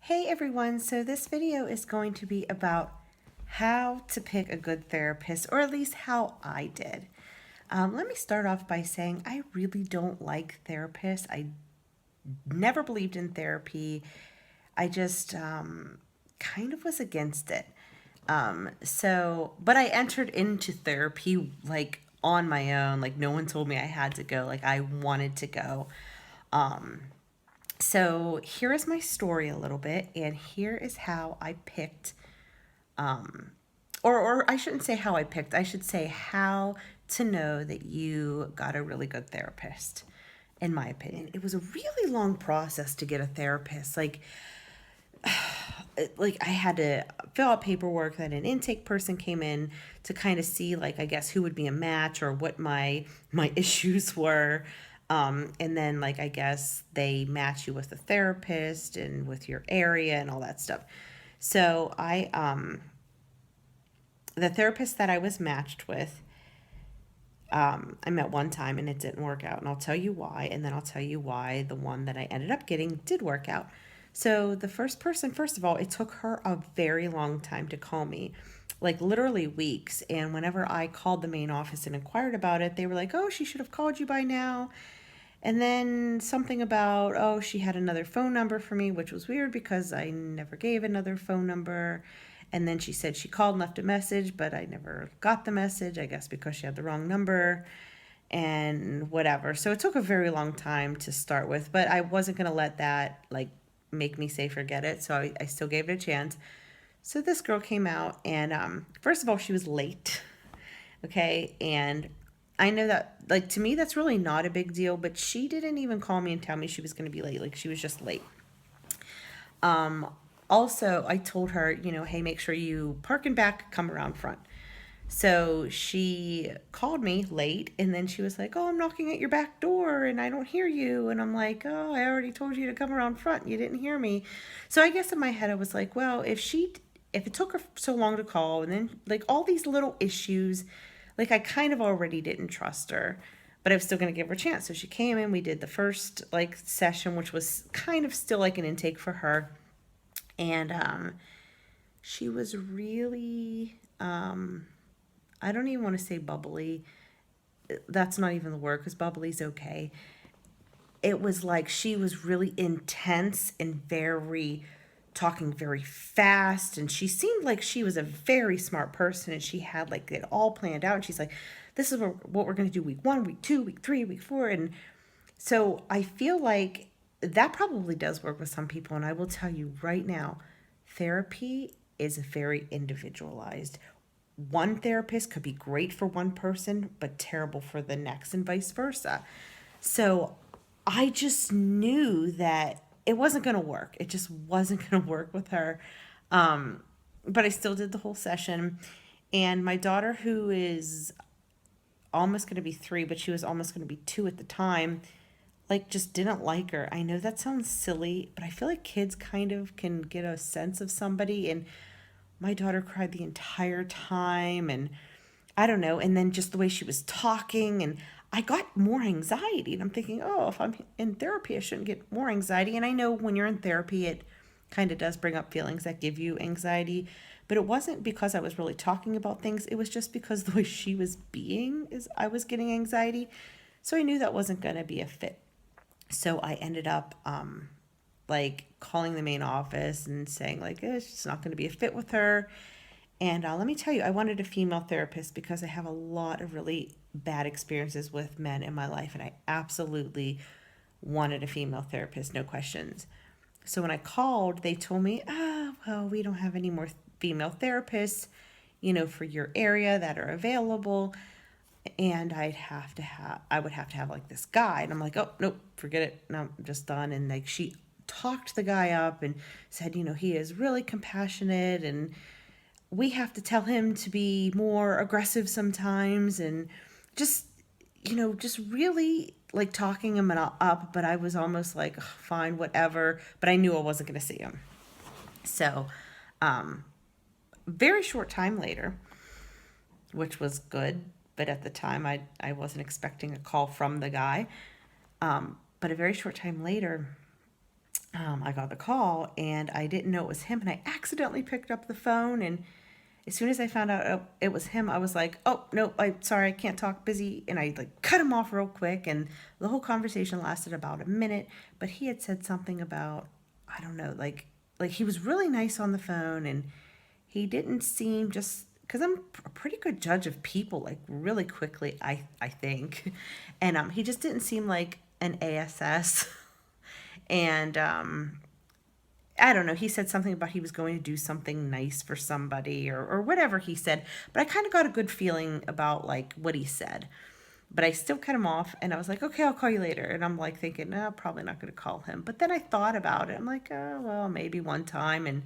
Hey everyone, so this video is going to be about how to pick a good therapist, or at least how I did. Let me start off by saying I really don't like therapists. I never believed in therapy. I just kind of was against it. But I entered into therapy like on my own. Like no one told me I had to go. Like I wanted to go. So here is my story a little bit, and here is how I picked, or I shouldn't say how I picked, I should say how to know that you got a really good therapist, in my opinion. It was a really long process to get a therapist. Like I had to fill out paperwork, then an intake person came in to kind of see, like, I guess who would be a match or what my issues were. And then, like, I guess they match you with a therapist and with your area and all that stuff. So the therapist that I was matched with, I met one time and it didn't work out. And I'll tell you why. And then I'll tell you why the one that I ended up getting did work out. So the first person, first of all, it took her a very long time to call me, like literally weeks. And whenever I called the main office and inquired about it, they were like, oh, she should have called you by now. And then something about, oh, she had another phone number for me, which was weird because I never gave another phone number. And then she said she called and left a message, but I never got the message, I guess because she had the wrong number and whatever. So it took a very long time to start with, but I wasn't going to let that like make me say forget it. So I still gave it a chance. So this girl came out, and first of all, she was late. Okay. And I know that, like, to me, that's really not a big deal, but she didn't even call me and tell me she was going to be late. Like, she was just late. Also, I told her, hey, make sure you park in back, come around front. So she called me late, and then she was like, oh, I'm knocking at your back door and I don't hear you. And I'm like, oh, I already told you to come around front. You didn't hear me. So I guess in my head, I was like, well, if it took her so long to call, and then like all these little issues, like I kind of already didn't trust her, but I was still going to give her a chance. So she came in, we did the first like session, which was kind of still like an intake for her. And she was really, I don't even want to say bubbly. That's not even the word because bubbly's okay. It was like she was really intense and very talking very fast, and she seemed like she was a very smart person, and she had like it all planned out, and she's like, this is what we're going to do week 1, week 2, week 3, week 4. And so I feel like that probably does work with some people. And I will tell you right now, therapy is very individualized. One therapist could be great for one person, but terrible for the next, and vice versa. So I just knew that it wasn't going to work. It just wasn't going to work with her. But I still did the whole session. And my daughter, who is almost going to be 3, but she was almost going to be 2 at the time, like just didn't like her. I know that sounds silly, but I feel like kids kind of can get a sense of somebody. And my daughter cried the entire time, and I don't know. And then just the way she was talking, and I got more anxiety. And I'm thinking, oh, if I'm in therapy, I shouldn't get more anxiety. And I know when you're in therapy, it kind of does bring up feelings that give you anxiety. But it wasn't because I was really talking about things. It was just because the way she was being is I was getting anxiety. So I knew that wasn't going to be a fit. So I ended up like calling the main office and saying like it's just not going to be a fit with her. And let me tell you, I wanted a female therapist because I have a lot of really bad experiences with men in my life, and I absolutely wanted a female therapist, no questions. So when I called, they told me, well, we don't have any more female therapists, for your area that are available. And I would have to have like this guy. And I'm like, oh, nope, forget it. No, I'm just done. And like she talked the guy up and said, he is really compassionate, and we have to tell him to be more aggressive sometimes, and just just really like talking him up. But I was almost like, fine, whatever, but I knew I wasn't going to see him. So very short time later, which was good, but at the time I wasn't expecting a call from the guy. But a very short time later, I got the call and I didn't know it was him, and I accidentally picked up the phone. And as soon as I found out it was him, I was like, "Oh no, I'm sorry, I can't talk, busy," and I like cut him off real quick. And the whole conversation lasted about a minute, but he had said something about, I don't know, like he was really nice on the phone, and he didn't seem, just because I'm a pretty good judge of people, like really quickly, I think, and he just didn't seem like an ASS. And I don't know, he said something about he was going to do something nice for somebody, or whatever he said, but I kind of got a good feeling about like what he said. But I still cut him off, and I was like, okay, I'll call you later. And I'm like thinking, no, probably not going to call him. But then I thought about it. I'm like, oh, well, maybe one time, and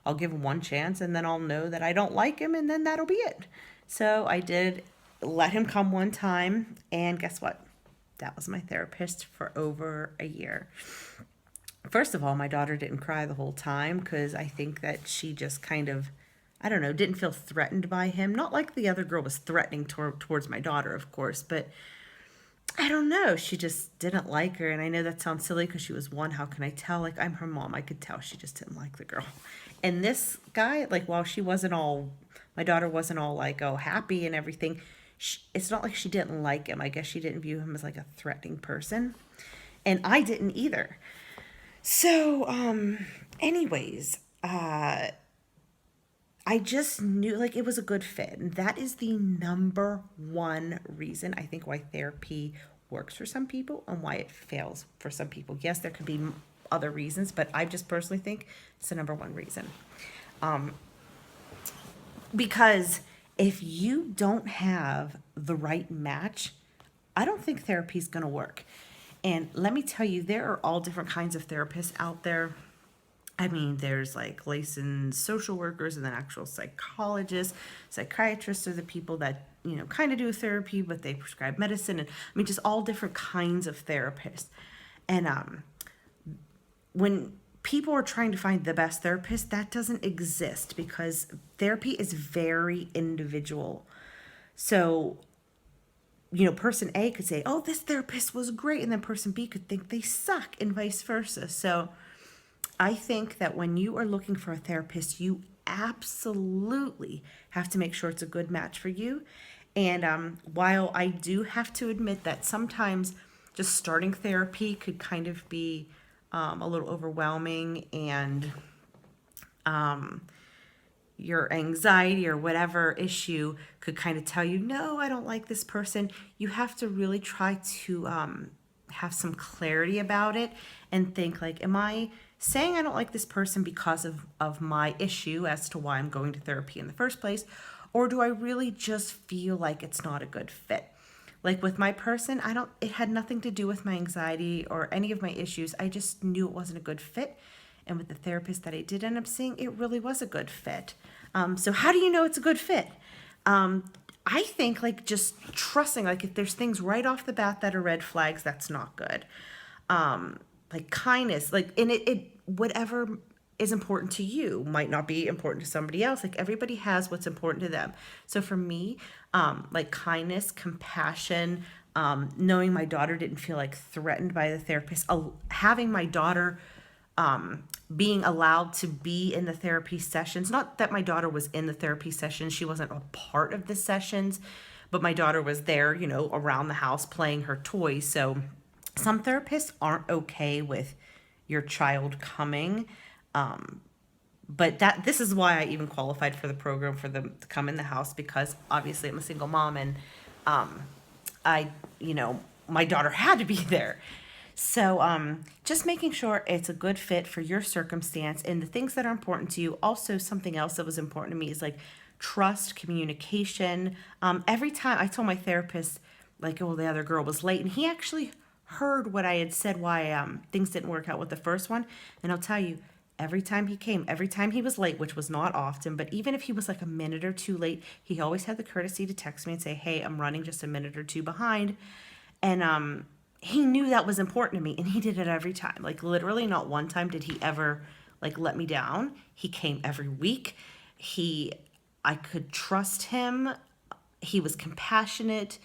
I'll give him one chance, and then I'll know that I don't like him, and then that'll be it. So I did let him come one time, and guess what? That was my therapist for over a year. First of all, my daughter didn't cry the whole time because I think that she just kind of, I don't know, didn't feel threatened by him. Not like the other girl was threatening towards my daughter, of course, but I don't know. She just didn't like her. And I know that sounds silly because she was one. How can I tell? Like, I'm her mom. I could tell she just didn't like the girl. And this guy, like, while she wasn't all, my daughter wasn't all like, oh, happy and everything, it's not like she didn't like him. I guess she didn't view him as like a threatening person. And I didn't either. So, anyways, I just knew like it was a good fit. And that is the number one reason I think why therapy works for some people and why it fails for some people. Yes, there could be other reasons, but I just personally think it's the number one reason. Because if you don't have the right match, I don't think therapy is going to work. And let me tell you, there are all different kinds of therapists out there. I mean, there's like licensed social workers and then actual psychologists. Psychiatrists are the people that, kind of do therapy, but they prescribe medicine. And I mean, just all different kinds of therapists. And when people are trying to find the best therapist, that doesn't exist because therapy is very individual. So, person A could say, oh, this therapist was great. And then person B could think they suck, and vice versa. So I think that when you are looking for a therapist, you absolutely have to make sure it's a good match for you. And while I do have to admit that sometimes just starting therapy could kind of be a little overwhelming, and your anxiety or whatever issue could kind of tell you, no, I don't like this person, you have to really try to have some clarity about it and think like, am I saying I don't like this person because of my issue as to why I'm going to therapy in the first place? Or do I really just feel like it's not a good fit? Like with my person, it had nothing to do with my anxiety or any of my issues. I just knew it wasn't a good fit. And with the therapist that I did end up seeing, it really was a good fit. So how do you know it's a good fit? I think like just trusting, like if there's things right off the bat that are red flags, that's not good. Like kindness, like, and it whatever is important to you might not be important to somebody else. Like everybody has what's important to them. So for me, like kindness, compassion, knowing my daughter didn't feel like threatened by the therapist, having my daughter being allowed to be in the therapy sessions. Not that my daughter was in the therapy sessions, she wasn't a part of the sessions, but my daughter was there, around the house playing her toys. So some therapists aren't okay with your child coming. But this is why I even qualified for the program for them to come in the house, because obviously I'm a single mom, and I, my daughter had to be there. So just making sure it's a good fit for your circumstance and the things that are important to you. Also, something else that was important to me is like trust, communication. Every time I told my therapist, like, oh, the other girl was late, and he actually heard what I had said, why things didn't work out with the first one. And I'll tell you, every time he came, every time he was late, which was not often, but even if he was like a minute or two late, he always had the courtesy to text me and say, hey, I'm running just a minute or two behind. And he knew that was important to me, and he did it every time. Like literally not one time did he ever like let me down. He came every week. I could trust him. He was compassionate.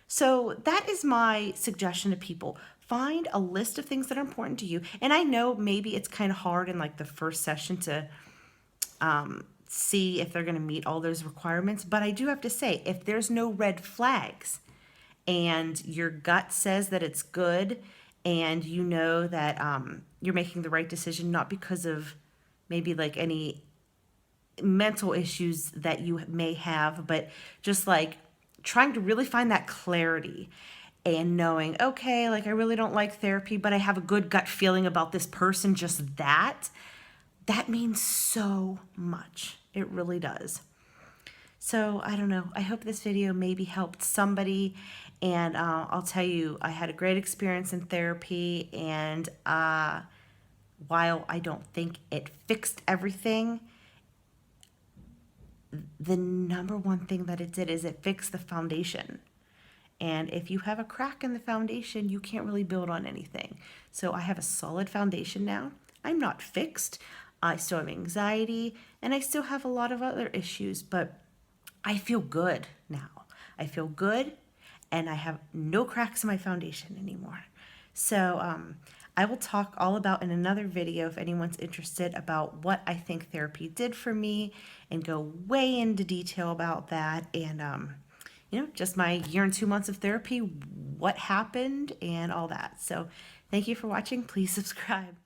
So that is my suggestion to people. find a list of things that are important to you. And I know maybe it's kind of hard in like the first session to see if they're going to meet all those requirements. But I do have to say, if there's no red flags and your gut says that it's good and you know that you're making the right decision, not because of maybe like any mental issues that you may have, but just like trying to really find that clarity and knowing, okay, like I really don't like therapy, but I have a good gut feeling about this person, just that means so much. It really does. So I don't know. I hope this video maybe helped somebody. And I'll tell you, I had a great experience in therapy. And while I don't think it fixed everything, the number one thing that it did is it fixed the foundation. And if you have a crack in the foundation, you can't really build on anything. So I have a solid foundation now. I'm not fixed. I still have anxiety and I still have a lot of other issues, but I feel good now. I feel good and I have no cracks in my foundation anymore. So I will talk all about in another video if anyone's interested about what I think therapy did for me and go way into detail about that and just my year and 2 months of therapy, what happened and all that. So thank you for watching. Please subscribe.